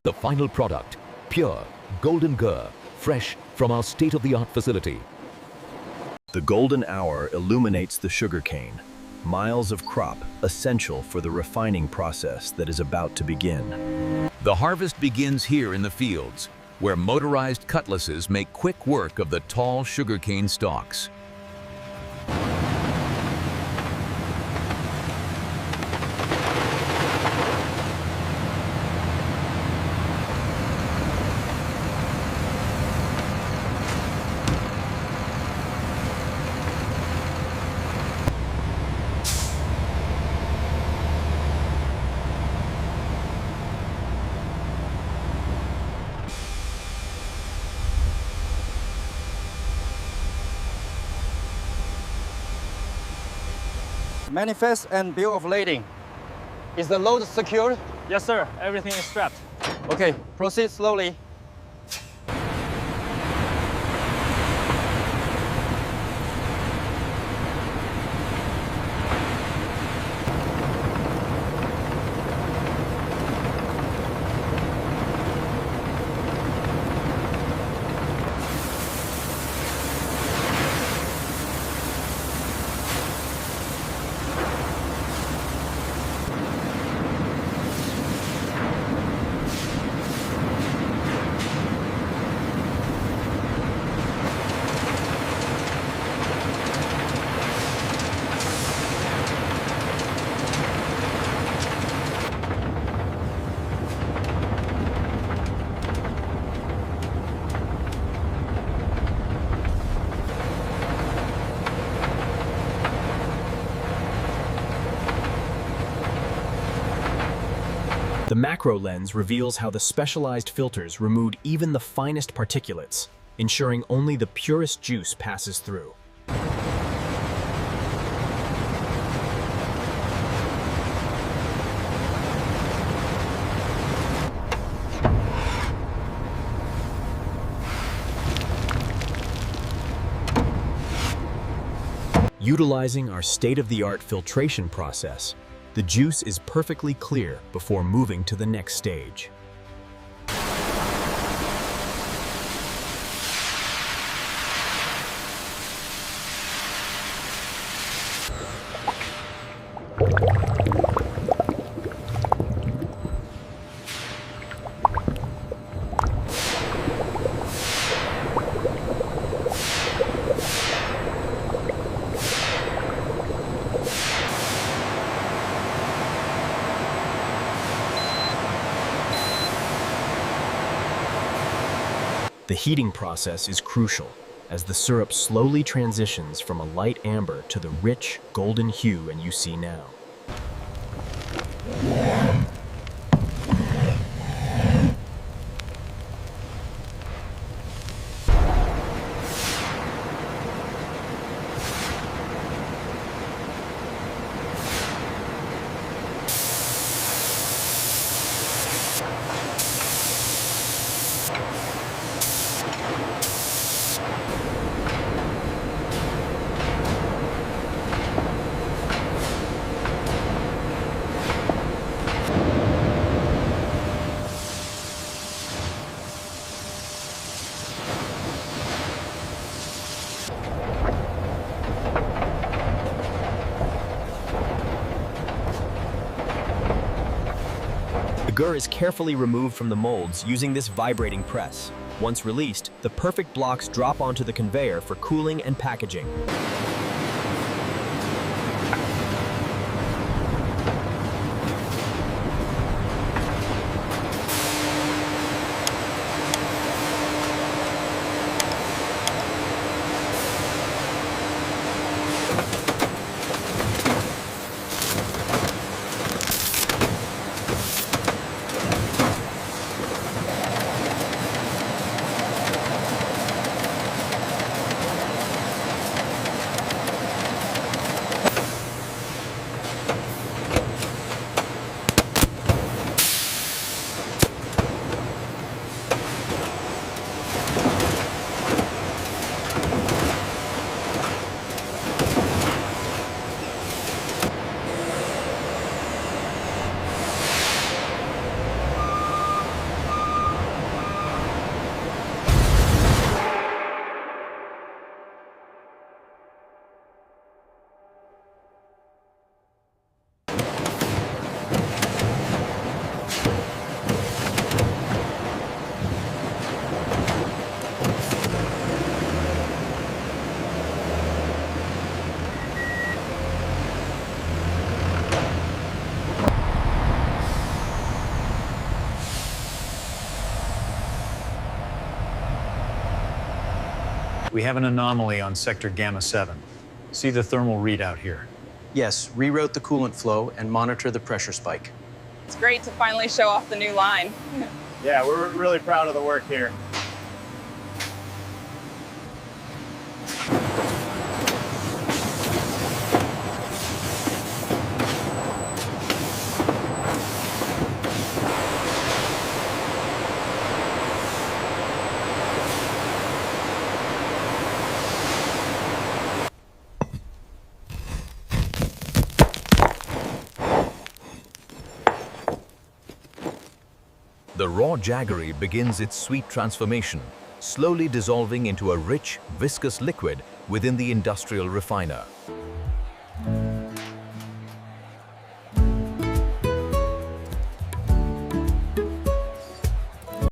The final product, pure, golden ghee, fresh from our state-of-the-art facility. The golden hour illuminates the sugarcane, miles of crop essential for the refining process that is about to begin. The harvest begins here in the fields, where motorized cutlasses make quick work of the tall sugarcane stalks. Manifest and bill of lading. Is the load secured? Yes, sir. Everything is strapped. Okay, proceed slowly. The macro lens reveals how the specialized filters removed even the finest particulates, ensuring only the purest juice passes through. Utilizing our state-of-the-art filtration process, the juice is perfectly clear before moving to the next stage. The heating process is crucial, as the syrup slowly transitions from a light amber to the rich, golden hue you see now. The ghee is carefully removed from the molds using this vibrating press. Once released, the perfect blocks drop onto the conveyor for cooling and packaging. We have an anomaly on sector gamma 7. See the thermal readout here. Yes, reroute the coolant flow and monitor the pressure spike. It's great to finally show off the new line. Yeah, we're really proud of the work here. The raw jaggery begins its sweet transformation, slowly dissolving into a rich, viscous liquid within the industrial refiner.